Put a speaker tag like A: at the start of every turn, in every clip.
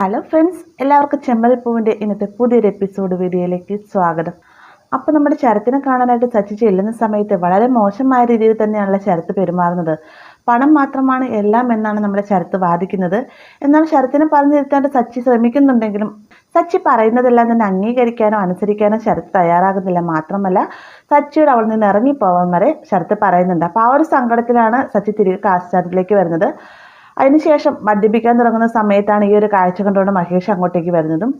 A: Hello friends, എല്ലാവർക്കും ചെമ്പരപ്പൂവിൻ്റെ ഇന്നത്തെ പുതിയൊരു എപ്പിസോഡ് വീഡിയോയിലേക്ക് സ്വാഗതം. അപ്പോൾ നമ്മുടെ ശരത്തിനെ കാണാനായിട്ട് സച്ചി ചെല്ലുന്ന സമയത്ത് വളരെ മോശമായ രീതിയിൽ തന്നെയാണല്ലോ ശരത്ത് പെരുമാറുന്നത്. പണം മാത്രമാണ് എല്ലാം എന്നാണ് നമ്മുടെ ശരത്ത് വാദിക്കുന്നത്. എന്നാൽ ശരത്തിനെ പറഞ്ഞു നിർത്താണ്ട് സച്ചി ശ്രമിക്കുന്നുണ്ടെങ്കിലും സച്ചി പറയുന്നതെല്ലാം തന്നെ അംഗീകരിക്കാനോ അനുസരിക്കാനോ ശരത്ത് തയ്യാറാകുന്നില്ല. മാത്രമല്ല സച്ചിയോട് അവൾ നിന്ന് ഇറങ്ങിപ്പോവാൻ വരെ ശരത്ത് പറയുന്നുണ്ട്. അപ്പോൾ ആ ഒരു സങ്കടത്തിലാണ് സച്ചി തിരികെ കാസ്റ്റാൻഡിലേക്ക് വരുന്നത്. അതിനുശേഷം മദ്യപിക്കാൻ തുടങ്ങുന്ന സമയത്താണ് ഈ ഒരു കാഴ്ച കണ്ടുകൊണ്ട് മഹേഷ് അങ്ങോട്ടേക്ക് വരുന്നതും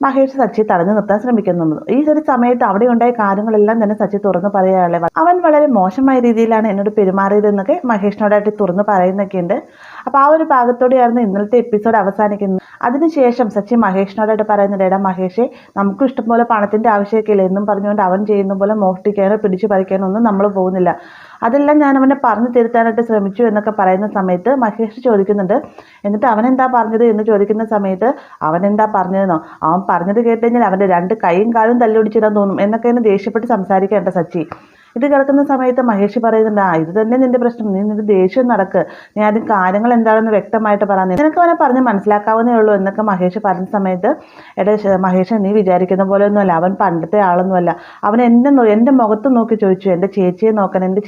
A: മഹേഷ് സച്ചി തടഞ്ഞു നിർത്താൻ ശ്രമിക്കുന്നതും. ഈ ഒരു സമയത്ത് അവിടെ ഉണ്ടായ കാര്യങ്ങളെല്ലാം തന്നെ സച്ചി തുറന്നു പറയാനുള്ള അവൻ വളരെ മോശമായ രീതിയിലാണ് എന്നോട് പെരുമാറിയതെന്നൊക്കെ മഹേഷിനോടായിട്ട് തുറന്നു പറയുന്നൊക്കെ ഉണ്ട്. അപ്പോൾ ആ ഒരു ഭാഗത്തോടെയായിരുന്നു ഇന്നലത്തെ എപ്പിസോഡ് അവസാനിക്കുന്നത്. അതിനുശേഷം സച്ചി മഹേഷിനോടായിട്ട് പറയുന്നുണ്ട്, എടാ മഹേഷെ, നമുക്കും ഇഷ്ടംപോലെ പണത്തിന്റെ ആവശ്യമൊക്കെ ഇല്ല എന്നും പറഞ്ഞുകൊണ്ട് അവൻ ചെയ്യുന്ന പോലെ മോഷ്ടിക്കാനോ പിടിച്ചു പറിക്കാനോ ഒന്നും നമ്മൾ പോകുന്നില്ല. അതെല്ലാം ഞാൻ അവനെ പറഞ്ഞു തിരുത്താനായിട്ട് ശ്രമിച്ചു എന്നൊക്കെ പറയുന്ന സമയത്ത് മഹേഷ് ചോദിക്കുന്നുണ്ട്, എന്നിട്ട് അവൻ എന്താ പറഞ്ഞത് എന്ന് ചോദിക്കുന്ന സമയത്ത് അവൻ എന്താ പറഞ്ഞതെന്നോ, അവൻ പറഞ്ഞത് കേട്ട് കഴിഞ്ഞാൽ അവൻ്റെ രണ്ട് കൈയും കാലും തല്ലുപിടിച്ചിടാൻ തോന്നും എന്നൊക്കെ എന്നെ ദേഷ്യപ്പെട്ട് സംസാരിക്കേണ്ട സച്ചി. ഇത് കേൾക്കുന്ന സമയത്ത് മഹേഷ് പറയുന്നുണ്ട്, ഇത് തന്നെ നിന്റെ പ്രശ്നം, നീ നിന്റെ ദേഷ്യം നടക്ക്, നീ ആദ്യം കാര്യങ്ങൾ എന്താണെന്ന് വ്യക്തമായിട്ട് പറഞ്ഞു, നിനക്ക് അവനെ പറഞ്ഞ് മനസ്സിലാക്കാവുന്നേ ഉള്ളൂ എന്നൊക്കെ മഹേഷ് പറഞ്ഞ സമയത്ത്, എടാ മഹേഷ്, നീ വിചാരിക്കുന്ന പോലെ ഒന്നുമല്ല, അവൻ പണ്ടത്തെ ആളൊന്നുമല്ല. അവൻ എൻ്റെ മുഖത്ത് നോക്കി ചോദിച്ചു, എൻ്റെ ചേച്ചിയെ നോക്കാൻ, എൻ്റെ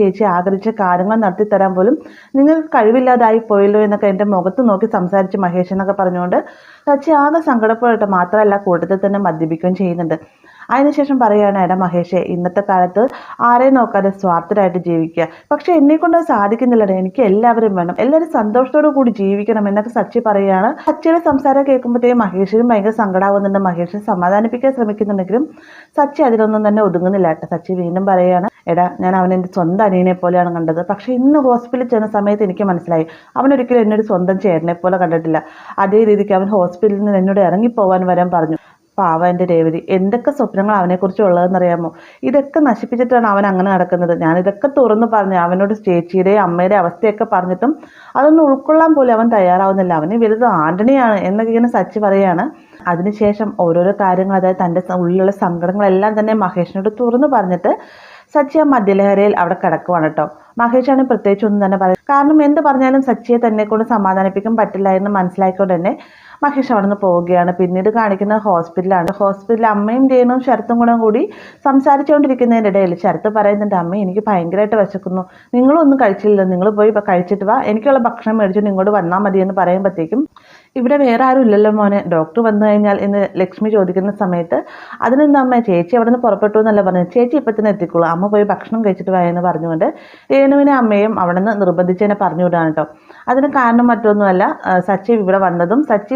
A: ചേച്ചിയെ ആഗ്രഹിച്ച കാര്യങ്ങൾ നടത്തിത്തരാൻ പോലും നിങ്ങൾക്ക് കഴിവില്ലാതായി പോയല്ലോ എന്നൊക്കെ എൻ്റെ മുഖത്ത് നോക്കി സംസാരിച്ച് മഹേഷ് എന്നൊക്കെ പറഞ്ഞുകൊണ്ട് സച്ചി ആകെ സങ്കടപ്പെടട്ടെ. മാത്രമല്ല കൂട്ടത്തിൽ തന്നെ മദ്യപിക്കുകയും ചെയ്യുന്നുണ്ട്. അതിനുശേഷം പറയുകയാണ്, എടാ മഹേഷെ, ഇന്നത്തെ കാലത്ത് ആരെയും നോക്കാതെ സ്വാർത്ഥരായിട്ട് ജീവിക്കുക, പക്ഷെ എന്നെ കൊണ്ട് അത് സാധിക്കുന്നില്ലടേ, എനിക്ക് എല്ലാവരും വേണം, എല്ലാവരും സന്തോഷത്തോടു കൂടി ജീവിക്കണം എന്നൊക്കെ സച്ചി പറയുകയാണ്. സച്ചിയുടെ സംസാരം കേൾക്കുമ്പോഴത്തേക്കും മഹേഷിനും ഭയങ്കര സങ്കടമാവുന്നുണ്ട്. മഹേഷിനെ സമാധാനിപ്പിക്കാൻ ശ്രമിക്കുന്നുണ്ടെങ്കിലും സച്ചി അതിലൊന്നും തന്നെ ഒതുങ്ങുന്നില്ല കേട്ടോ. സച്ചി വീണ്ടും പറയുകയാണ്, എടാ, ഞാൻ അവൻ എൻ്റെ സ്വന്തം അനിയനെ പോലെയാണ് കണ്ടത്, പക്ഷെ ഇന്ന് ഹോസ്പിറ്റലിൽ ചെന്ന സമയത്ത് എനിക്ക് മനസ്സിലായി, അവനൊരിക്കലും എന്നൊരു സ്വന്തം ചേട്ടനെ പോലെ കണ്ടിട്ടില്ല. അതേ രീതിക്ക് അവൻ ഹോസ്പിറ്റലിൽ നിന്ന് എന്നോട് ഇറങ്ങിപ്പോവാൻ വരാൻ പറഞ്ഞു. പാവ എൻ്റെ രേവതി, എന്തൊക്കെ സ്വപ്നങ്ങൾ അവനെക്കുറിച്ച് ഉള്ളതെന്നറിയാമോ? ഇതൊക്കെ നശിപ്പിച്ചിട്ടാണ് അവൻ അങ്ങനെ നടക്കുന്നത്. ഞാനിതൊക്കെ തുറന്നു പറഞ്ഞു, അവനോട് ചേച്ചിയുടെ അമ്മയുടെ അവസ്ഥയൊക്കെ പറഞ്ഞിട്ടും അതൊന്നും ഉൾക്കൊള്ളാൻ പോലും അവൻ തയ്യാറാവുന്നില്ല. അവന് വലുത് ആന്റണിയാണ് എന്നൊക്കെ ഇങ്ങനെ സച്ചി പറയുകയാണ്. അതിനുശേഷം ഓരോരോ കാര്യങ്ങൾ, അതായത് തൻ്റെ ഉള്ളിലുള്ള സങ്കടങ്ങളെല്ലാം തന്നെ മഹേഷിനോട് തുറന്നു പറഞ്ഞിട്ട് സച്ചി ആ മദ്യലഹരയിൽ അവിടെ കിടക്കുവാണ് കേട്ടോ. മഹേഷാണ് പ്രത്യേകിച്ച് ഒന്നും തന്നെ പറയുന്നത്. കാരണം എന്ത് പറഞ്ഞാലും സച്ചിയെ തന്നെ കൊണ്ട് സമാധാനിപ്പിക്കാൻ പറ്റില്ല എന്ന് മനസ്സിലാക്കിക്കൊണ്ട് തന്നെ മഹേഷ് അവിടെ നിന്ന് പോവുകയാണ്. പിന്നീട് കാണിക്കുന്നത് ഹോസ്പിറ്റലാണ്. ഹോസ്പിറ്റലിൽ അമ്മയും രേണുവും ശരത്തും കൂടി സംസാരിച്ചുകൊണ്ടിരിക്കുന്നതിൻ്റെ ഇടയിൽ ശരത്ത് പറയുന്നുണ്ട്, അമ്മ, എനിക്ക് ഭയങ്കരമായിട്ട് വിശക്കുന്നു, നിങ്ങളൊന്നും കഴിച്ചില്ല, നിങ്ങൾ പോയി കഴിച്ചിട്ട് വാ, എനിക്കുള്ള ഭക്ഷണം മേടിച്ചിട്ട് ഇങ്ങോട്ട് വന്നാൽ മതി എന്ന് പറയുമ്പോഴത്തേക്കും, ഇവിടെ വേറെ ആരും ഇല്ലല്ലോ മോനെ, ഡോക്ടർ വന്നു കഴിഞ്ഞാൽ എന്ന് ലക്ഷ്മി ചോദിക്കുന്ന സമയത്ത്, അതിനെന്താ അമ്മ, ചേച്ചി അവിടെ നിന്ന് പുറപ്പെട്ടു എന്നല്ല പറഞ്ഞത്, ചേച്ചി ഇപ്പം തന്നെ എത്തിക്കോളൂ, അമ്മ പോയി ഭക്ഷണം കഴിച്ചിട്ട് വായെന്ന് പറഞ്ഞുകൊണ്ട് രേണുവിനെ അമ്മയും അവിടെ നിന്ന് നിർബന്ധിച്ചതിനെ പറഞ്ഞു വിടുകയാണ് കേട്ടോ. അതിന് കാരണം മറ്റൊന്നുമല്ല, സച്ചി ഇവിടെ വന്നതും സച്ചി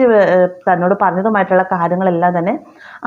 A: തന്നോട് പറഞ്ഞതുമായിട്ടുള്ള കാര്യങ്ങളെല്ലാം തന്നെ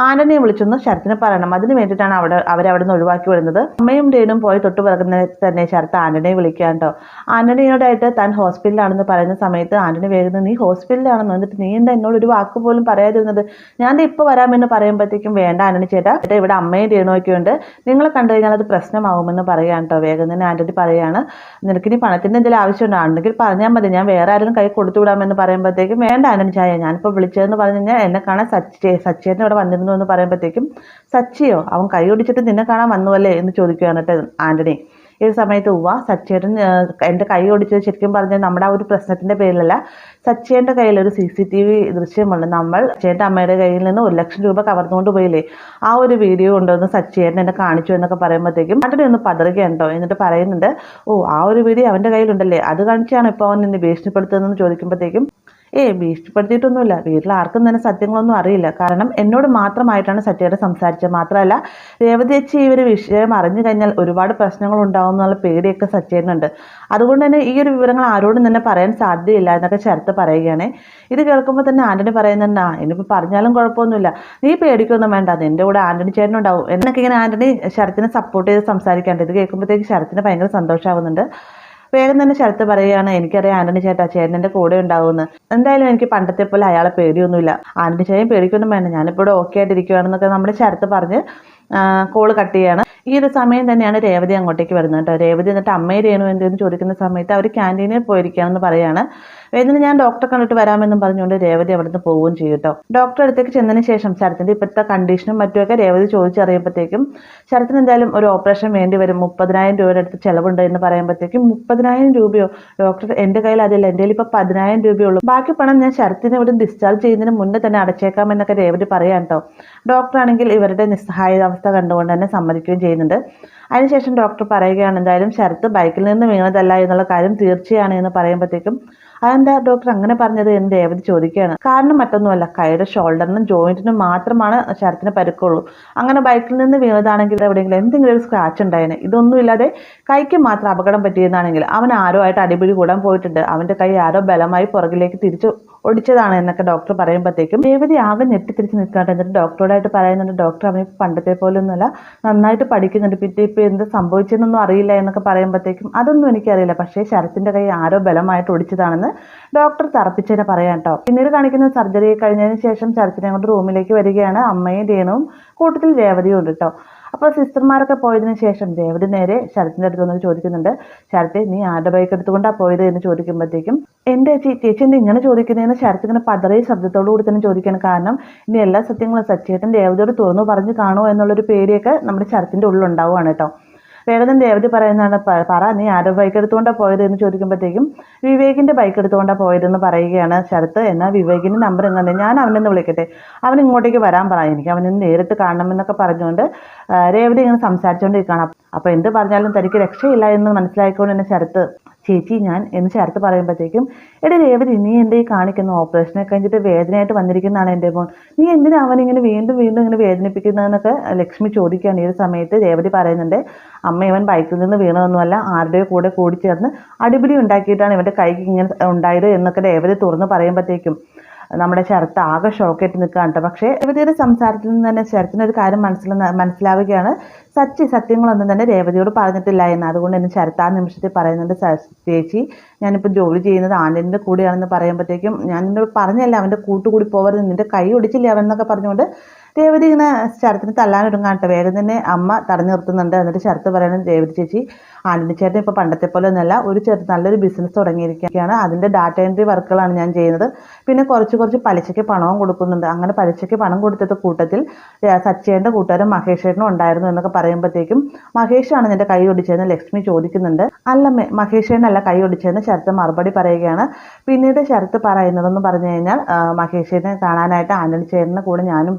A: ആന്റണിയെ വിളിച്ചൊന്ന് ശരത്തിനെ പറയണം, അതിന് വേണ്ടിയിട്ടാണ് അവരവിടെ നിന്ന് ഒഴിവാക്കി വിടുന്നത്. അമ്മയും രേണുവും പോയി തൊട്ട് പിറകുന്ന തന്നെ ശരത്ത് ആന്റണിയെ വിളിക്കുക കേട്ടോ. ആന്റണിയോടായിട്ട് താൻ ഹോസ്പിറ്റലിലാണെന്ന് പറയുന്ന സമയത്ത് ആന്റണി വേഗം, നീ ഹോസ്പിറ്റലിലാണെന്ന്, എന്നിട്ട് നീ എന്താ എന്നോട് ഒരു വാക്ക് പോലും പറയാതിരുന്നത്, ഞാൻ ഇപ്പോൾ വരാമെന്ന് പറയുമ്പോഴത്തേക്കും, വേണ്ട ആന്റണി ചേട്ടാ, ഇവിടെ അമ്മയും രേണുവൊക്കെ ഉണ്ട്, നിങ്ങളെ കണ്ടു കഴിഞ്ഞാൽ അത് പ്രശ്നമാകുമെന്ന് പറയാൻ കേട്ടോ. വേഗം തന്നെ ആന്റണി പറയാണ്, നിനക്കിനി പണത്തിൻ്റെ എന്തെങ്കിലും ആവശ്യമുണ്ടോ, ഉണ്ടെങ്കിൽ പറഞ്ഞാൽ മതി, ഞാൻ വേറെ ആരും കൈ കൊടുത്തു വിടാമെന്ന് പറയുമ്പോഴത്തേക്കും, വേണ്ട ആന്റണി ചായ, ഞാനിപ്പോൾ വിളിച്ചതെന്ന് പറഞ്ഞു കഴിഞ്ഞാൽ എന്നെ കാണാൻ സച്ചിയേട്ടൻ ഇവിടെ വന്നിരുന്നു എന്ന് പറയുമ്പോഴത്തേക്കും, സച്ചിയോ, അവൻ കൈ ഒടിച്ചിട്ട് നിന്നെ കാണാൻ വന്നുവല്ലേ എന്ന് ചോദിക്കുകയാണ് കേട്ടോ ആന്റണി. ഈ സമയത്ത് സച്ചിയേട്ടൻ എൻ്റെ കൈ ഓടിച്ചത് ശരിക്കും പറഞ്ഞാൽ നമ്മുടെ ആ ഒരു പ്രശ്നത്തിൻ്റെ പേരിലല്ല, സച്ചിയേൻ്റെ കയ്യിൽ ഒരു CCTV ദൃശ്യമുണ്ട്. നമ്മൾ സച്ചിയേൻ്റെ അമ്മയുടെ കയ്യിൽ നിന്ന് 1 ലക്ഷം രൂപ കവർന്നുകൊണ്ട് പോയില്ലേ, ആ ഒരു വീഡിയോ കൊണ്ടുവന്ന് സച്ചിയേട്ടൻ എന്നെ കാണിച്ചു എന്നൊക്കെ പറയുമ്പോഴത്തേക്കും ആന്റണി ഒന്ന് പതറുകയുണ്ടോ. എന്നിട്ട് പറയുന്നുണ്ട്, ആ ഒരു വീഡിയോ അവൻ്റെ കയ്യിലുണ്ടല്ലേ, അത് കാണിച്ചാണ് ഇപ്പോൾ അവൻ നിന്നെ ഭീഷണിപ്പെടുത്തുന്നതെന്ന് ചോദിക്കുമ്പോഴത്തേക്കും, ഭീഷണിപ്പെടുത്തിയിട്ടൊന്നുമില്ല, വീട്ടിൽ ആർക്കും തന്നെ സത്യങ്ങളൊന്നും അറിയില്ല, കാരണം എന്നോട് മാത്രമായിട്ടാണ് സത്യയുടെ സംസാരിച്ചത്. മാത്രമല്ല രേവതി ചേച്ചി ഈ ഒരു വിഷയം അറിഞ്ഞു കഴിഞ്ഞാൽ ഒരുപാട് പ്രശ്നങ്ങൾ ഉണ്ടാവും എന്നുള്ള പേടിയൊക്കെ സച്ചേനുണ്ട്. അതുകൊണ്ട് തന്നെ ഈ ഒരു വിവരങ്ങൾ ആരോടും തന്നെ പറയാൻ സാധ്യതയില്ല എന്നൊക്കെ ശരത്ത് പറയുകയാണ്. ഇത് കേൾക്കുമ്പോൾ തന്നെ ആന്റണി പറയുന്നുണ്ട്, ഇനിയിപ്പോൾ പറഞ്ഞാലും കുഴപ്പമൊന്നുമില്ല, നീ പേടിക്കൊന്നും വേണ്ട, നിന്റെ കൂടെ ആന്റണി ചേട്ടനുണ്ടാവും എന്നൊക്കെ ഇങ്ങനെ ആന്റണി ശരത്തിനെ സപ്പോർട്ട് ചെയ്ത് സംസാരിക്കാണ്ട്. ഇത് കേൾക്കുമ്പോഴത്തേക്ക് ശരത്തിന് ഭയങ്കര സന്തോഷമാവുന്നുണ്ട്. വേഗം തന്നെ ശരത്ത് പറയുകയാണ്, എനിക്കറിയാം ആന്റണി ചേട്ടാ, ചേട്ടൻ എൻ്റെ കൂടെ ഉണ്ടാവുമെന്ന്, എന്തായാലും എനിക്ക് പണ്ടത്തെ പോലെ അയാളെ പേടിയൊന്നുമില്ല, ആന്റണി ചേട്ടൻ പേടിക്കൊന്നും വേണ്ട, ഞാനിപ്പോൾ ഇവിടെ ഓക്കെ ആയിട്ടിരിക്കുകയാണെന്നൊക്കെ നമ്മുടെ ശരത്ത് പറഞ്ഞ് കോള് കട്ട് ചെയ്യാണ്. ഈ ഒരു സമയം തന്നെയാണ് രേവതി അങ്ങോട്ടേക്ക് വരുന്നത് കേട്ടോ. രേവതി എന്നിട്ട് അമ്മയെ രേണു എന്തെന്ന് ചോദിക്കുന്ന സമയത്ത് അവർ ക്യാൻറ്റീനിൽ പോയിരിക്കുകയാണെന്ന് പറയാണ്. വേദന ഞാൻ ഡോക്ടറെ കണ്ടിട്ട് വരാമെന്നും പറഞ്ഞുകൊണ്ട് രേവതി അവിടുന്ന് പോവുകയും ചെയ്യും കേട്ടോ. ഡോക്ടറെ അടുത്തേക്ക് ചെന്നതിന് ശേഷം ശരത്തിന്റെ ഇപ്പോഴത്തെ കണ്ടീഷനും മറ്റുമൊക്കെ രേവതി ചോദിച്ചറിയുമ്പോഴത്തേക്കും ശരത്തിന് എന്തായാലും ഒരു ഓപ്പറേഷൻ വേണ്ടി വരും, 30,000 രൂപയുടെ അടുത്ത് ചെലവുണ്ട് എന്ന് പറയുമ്പോഴത്തേക്കും 30,000 രൂപയോ ഡോക്ടർ, എൻ്റെ കയ്യിൽ അതില്ല, എൻ്റെ കയ്യിൽ ഇപ്പോൾ 10,000 രൂപയുള്ളൂ, ബാക്കി പണം ഞാൻ ശരത്തിനെ ഇവിടെ ഡിസ്ചാർജ് ചെയ്യുന്നതിന് മുന്നേ തന്നെ അടച്ചേക്കാമെന്നൊക്കെ രേവതി പറയാം കേട്ടോ. ഡോക്ടറാണെങ്കിൽ ഇവരുടെ നിസ്സഹായാവസ്ഥ കണ്ടുകൊണ്ട് തന്നെ സമ്മതിക്കുകയും ചെയ്യുന്നുണ്ട്. അതിനുശേഷം ഡോക്ടർ പറയുകയാണ് എന്തായാലും ശരത്ത് ബൈക്കിൽ നിന്ന് വീണതല്ല എന്നുള്ള കാര്യം തീർച്ചയാണ് എന്ന് പറയുമ്പോഴത്തേക്കും അതെന്താ ഡോക്ടർ അങ്ങനെ പറഞ്ഞത് എന്ന് രേവതി ചോദിക്കുകയാണ്. കാരണം മറ്റൊന്നുമല്ല, കൈയുടെ ഷോൾഡറിനും ജോയിന്റിനും മാത്രമാണ് ശരത്തിന് പരുക്കുള്ളൂ. അങ്ങനെ ബൈക്കിൽ നിന്ന് വീണതാണെങ്കിൽ എവിടെയെങ്കിലും എന്തെങ്കിലും ഒരു സ്ക്രാച്ച് ഉണ്ടായേനെ. ഇതൊന്നുമില്ലാതെ കൈക്ക് മാത്രം അപകടം പറ്റിയതാണെങ്കിൽ അവൻ ആരോ ആയിട്ട് അടിപിടി കൂടാൻ പോയിട്ടുണ്ട്, അവന്റെ കൈ ആരോ ബലമായി പുറകിലേക്ക് തിരിച്ചു ഒടിച്ചതാണ് എന്നൊക്കെ ഡോക്ടർ പറയുമ്പോഴത്തേക്കും രേവതി ആകെ ഞെട്ടിത്തിരിച്ച് നിൽക്കാണ്ട്. എന്നിട്ട് ഡോക്ടറോടായിട്ട് പറയുന്നുണ്ട്, ഡോക്ടർ അവന് പണ്ടത്തെ പോലൊന്നുമല്ല, നന്നായിട്ട് പഠിക്കുന്നുണ്ട്, പിന്നെ ഇപ്പം എന്ത് സംഭവിച്ചെന്നൊന്നും അറിയില്ല എന്നൊക്കെ പറയുമ്പോഴത്തേക്കും അതൊന്നും എനിക്കറിയില്ല, പക്ഷേ ശരത്തിന്റെ കൈ ആരോ ബലമായിട്ട് ഒടിച്ചതാണെന്ന് ഡോക്ടർ തറപ്പിച്ചതിനെ പറയാം കേട്ടോ. പിന്നീട് കാണിക്കുന്ന സർജറി കഴിഞ്ഞതിന് ശേഷം ശരത്തിനെ കൊണ്ട് റൂമിലേക്ക് വരികയാണ്. അമ്മയും രേണുവും കൂട്ടത്തിൽ രേവതിയും ഉണ്ട് കേട്ടോ. അപ്പോൾ സിസ്റ്റർമാരൊക്കെ പോയതിനു ശേഷം രേവതി നേരെ ശരത്തിന്റെ അടുത്ത് വന്ന് ചോദിക്കുന്നുണ്ട്, ശരത്തെ നീ ആരുടെ ബൈക്ക് എടുത്തുകൊണ്ടാണ് പോയത് എന്ന് ചോദിക്കുമ്പോഴത്തേക്കും എൻ്റെ ചേച്ചി എന്താ ഇങ്ങനെ ചോദിക്കുന്നതെന്ന് ശരത്ത് ഇങ്ങനെ പതറിയ ശബ്ദത്തോടു കൂടി തന്നെ ചോദിക്കണം. കാരണം ഇനി എല്ലാ സത്യങ്ങളും സച്ചേട്ടൻ രേവതിയോട് തുറന്നു പറഞ്ഞു കാണുമോ എന്നുള്ളൊരു പേടിയൊക്കെ നമ്മുടെ ശരത്തിന്റെ ഉള്ളിലുണ്ടാവുകയാണ് കേട്ടോ. വേഗം രേവതി പറയുന്നതാണ്, പറ നീ ആരുടെ ബൈക്ക് എടുത്തുകൊണ്ടാണ് പോയത് എന്ന് ചോദിക്കുമ്പോഴത്തേക്കും വിവേകിന്റെ ബൈക്ക് എടുത്തുകൊണ്ടാണ് പോയതെന്ന് പറയുകയാണ് ശരത്ത്. എന്നാൽ വിവേകിന്റെ നമ്പർ എങ്ങനെ, ഞാൻ അവനെന്ന് വിളിക്കട്ടെ, അവൻ ഇങ്ങോട്ടേക്ക് വരാൻ പറ, എനിക്ക് അവനെ നേരിട്ട് കാണണമെന്നൊക്കെ പറഞ്ഞുകൊണ്ട് രേവതി ഇങ്ങനെ സംസാരിച്ചുകൊണ്ടിരിക്കുകയാണ്. അപ്പോൾ എന്ത് പറഞ്ഞാലും തനിക്ക് രക്ഷയില്ല എന്ന് മനസ്സിലാക്കിക്കൊണ്ട് തന്നെ ശരത്ത്, ചേച്ചി ഞാൻ എന്ന് ശരത്ത് പറയുമ്പോഴത്തേക്കും എടി രേവതി നീ എൻ്റെ ഈ കാണിക്കുന്നു, ഓപ്പറേഷനെ കഴിഞ്ഞിട്ട് വേദനയായിട്ട് വന്നിരിക്കുന്നതാണ് എൻ്റെ മോൻ, നീ എന്തിനാ അവനിങ്ങനെ വീണ്ടും വീണ്ടും ഇങ്ങനെ വേദനിപ്പിക്കുന്നതെന്നൊക്കെ ലക്ഷ്മി ചോദിക്കുകയാണ്. ഈ ഒരു സമയത്ത് രേവതി പറയുന്നുണ്ട്, അമ്മ ഇവൻ ബൈക്കിൽ നിന്ന് വീണതൊന്നുമല്ല, ആരുടെയോ കൂടെ കൂടിച്ചേർന്ന് അടിപിടി ഉണ്ടാക്കിയിട്ടാണ് ഇവൻ്റെ കൈക്ക് ഇങ്ങനെ ഉണ്ടായത് എന്നൊക്കെ രേവതി തുറന്ന് പറയുമ്പോഴത്തേക്കും നമ്മുടെ ശരത്ത് ആകെ ഷോക്കേറ്റ് നിൽക്കുകയാണ് കേട്ടോ. പക്ഷേ രേവതിയുടെ സംസാരത്തിൽ നിന്ന് തന്നെ ശരത്തിനൊരു കാര്യം മനസ്സിലാവുകയാണ്, സത്യങ്ങളൊന്നും തന്നെ രേവതിയോട് പറഞ്ഞിട്ടില്ല എന്ന്. അതുകൊണ്ട് തന്നെ ശരത്ത് ആ നിമിഷത്തിൽ പറയുന്നുണ്ട്, ചേച്ചി ഞാനിപ്പോൾ ജോലി ചെയ്യുന്നത് ആന്റണിൻ്റെ കൂടെയാണെന്ന് പറയുമ്പോഴത്തേക്കും ഞാൻ നിന്നോട് പറഞ്ഞല്ല അവൻ്റെ കൂട്ടുകൂടി പോകരുത്, നിൻ്റെ കൈ ഒടിച്ചില്ല അവനെന്നൊക്കെ പറഞ്ഞുകൊണ്ട് രേവതി ഇങ്ങനെ ശരത്തിന് തല്ലാനൊരുങ്ങാട്ടെ. വേഗം തന്നെ അമ്മ തടഞ്ഞു നിർത്തുന്നുണ്ട്. എന്നിട്ട് ശരത്ത് പറയുന്നത്, രേവതി ചേച്ചി ആന്റണി ചേട്ടൻ ഇപ്പോൾ പണ്ടത്തെ പോലെ ഒന്നല്ല, നല്ലൊരു ബിസിനസ് തുടങ്ങിയിരിക്കുകയാണ്, അതിൻ്റെ ഡാറ്റ എൻട്രി വർക്കുകളാണ് ഞാൻ ചെയ്യുന്നത്, പിന്നെ കുറച്ച് പലിശയ്ക്ക് പണവും കൊടുക്കുന്നുണ്ട്. അങ്ങനെ പലിശയ്ക്ക് പണം കൊടുത്തത് കൂട്ടത്തിൽ സച്ചേൻ്റെ കൂട്ടുകാരൻ മഹേഷേട്ടനും ഉണ്ടായിരുന്നു എന്നൊക്കെ പറയുമ്പോഴത്തേക്കും മഹേഷാണ് നിന്റെ കൈ ഒടിച്ചതെന്ന് ലക്ഷ്മി ചോദിക്കുന്നുണ്ട്. അല്ലമ്മേ മഹേഷേനല്ല കൈ ഒടിച്ചതെന്ന് ശരത്ത് മറുപടി പറയുകയാണ്. പിന്നീട് ശരത്ത് പറയുന്നതെന്ന് പറഞ്ഞു കഴിഞ്ഞാൽ മഹേഷേനെ കാണാനായിട്ട് ആന്റണി ചേട്ടൻ്റെ കൂടെ ഞാനും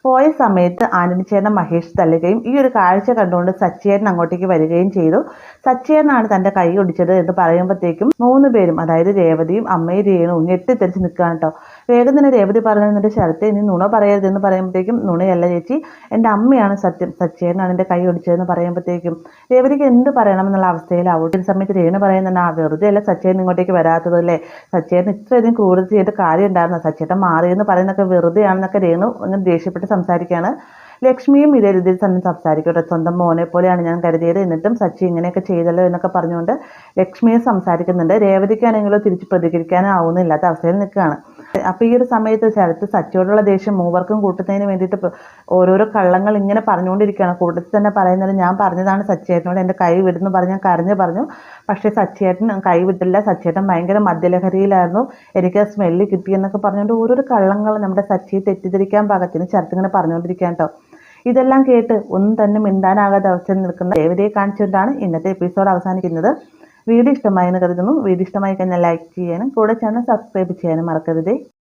A: പോയ സമയത്ത് ആന്റണി ചേട്ടനെ മഹേഷ് തല്ലുകയും ഈ ഒരു കാഴ്ച കണ്ടുകൊണ്ട് സച്ചേട്ടൻ അങ്ങോട്ടേക്ക് വരികയും ചെയ്തു. സച്ചേട്ടനാണ് തൻ്റെ കൈ ഒടിച്ചത് എന്ന് പറയുമ്പോഴത്തേക്കും 3 പേരും, അതായത് രേവതിയും അമ്മയും രേണുവും ഞെട്ടിത്തെറിച്ച് നിൽക്കുകയാണ് കേട്ടോ. വേഗം തന്നെ രേവതി പറയുന്നുണ്ട്, ശരത്തെ ഇനി നുണ പറയരുതെന്ന് പറയുമ്പോഴത്തേക്കും നുണയല്ല ചേച്ചി, എൻ്റെ അമ്മയാണ് സത്യം, സച്ചേട്ടനാണ് എൻ്റെ കൈ ഒടിച്ചതെന്ന് പറയുമ്പോഴത്തേക്കും രേവതിക്ക് എന്ത് പറയണമെന്നുള്ള അവസ്ഥയിലാവും. ഒരു സമയത്ത് രേണു പറയുന്നുണ്ട്, വെറുതെ അല്ല സച്ചേട്ടൻ ഇങ്ങോട്ടേക്ക് വരാത്തത് അല്ലേ, സച്ചേട്ടൻ ഇത്രയധികം ക്രൂരത ചെയ്തിട്ട് കാര്യം ഉണ്ടായിരുന്നു, സച്ചേട്ടൻ മാറിയെന്ന് പറയുന്നതൊക്കെ വെറുതെയാണെന്നൊക്കെ രേണു അങ്ങനെ ദേഷ്യപ്പെട്ട് സംസാരിക്കുകയാണ്. ലക്ഷ്മിയും ഇതേ രീതിയിൽ തന്നെ സംസാരിക്കട്ടെ, സ്വന്തം മോനെ പോലെയാണ് ഞാൻ കരുതിയത്, എന്നിട്ടും സച്ചി ഇങ്ങനെയൊക്കെ ചെയ്തല്ലോ എന്നൊക്കെ പറഞ്ഞുകൊണ്ട് ലക്ഷ്മിയെ സംസാരിക്കുന്നുണ്ട്. രേവതിക്കാണെങ്കിലോ തിരിച്ച് പ്രതികരിക്കാനാവുന്നില്ലാത്ത അവസ്ഥയിൽ നിൽക്കുകയാണ്. അപ്പോൾ ഈ ഒരു സമയത്ത് ശരത്ത് സച്ചിയോടുള്ള ദേഷ്യം മൂവർക്കും കൂട്ടുന്നതിന് വേണ്ടിയിട്ട് ഓരോരോ കള്ളങ്ങൾ ഇങ്ങനെ പറഞ്ഞുകൊണ്ടിരിക്കുകയാണ്. കൂട്ടത്തിൽ തന്നെ പറയുന്നത്, ഞാൻ പറഞ്ഞതാണ് സച്ചിയേട്ടനോട് എൻ്റെ കൈ വിടുന്നു പറഞ്ഞ് ഞാൻ കരഞ്ഞു പറഞ്ഞു, പക്ഷേ സച്ചിയേട്ടൻ കൈ വിട്ടില്ല, സച്ചിയേട്ടൻ ഭയങ്കര മദ്യലഹരിയിലായിരുന്നു, എനിക്ക് സ്മെല്ല് കിട്ടിയെന്നൊക്കെ പറഞ്ഞുകൊണ്ട് ഓരോരോ കള്ളങ്ങൾ നമ്മുടെ സച്ചിയെ തെറ്റിദ്ധരിക്കാൻ പാകത്തിന് ശരത്ത് ഇങ്ങനെ പറഞ്ഞുകൊണ്ടിരിക്കുകയാണ് കേട്ടോ. ഇതെല്ലാം കേട്ട് ഒന്നും തന്നെ മിണ്ടാനാകാതെ അവസ്ഥയിൽ നിൽക്കുന്ന രേവതിയെ കാണിച്ചുകൊണ്ടാണ് ഇന്നത്തെ എപ്പിസോഡ് അവസാനിക്കുന്നത്. വീഡിയോ ഇഷ്ടമായി എന്ന് കരുതുന്നു. വീഡിയോ ഇഷ്ടമായി കഴിഞ്ഞാൽ ലൈക്ക് ചെയ്യാനും കൂടെ ചാനൽ സബ്സ്ക്രൈബ് ചെയ്യാനും മറക്കരുതേ.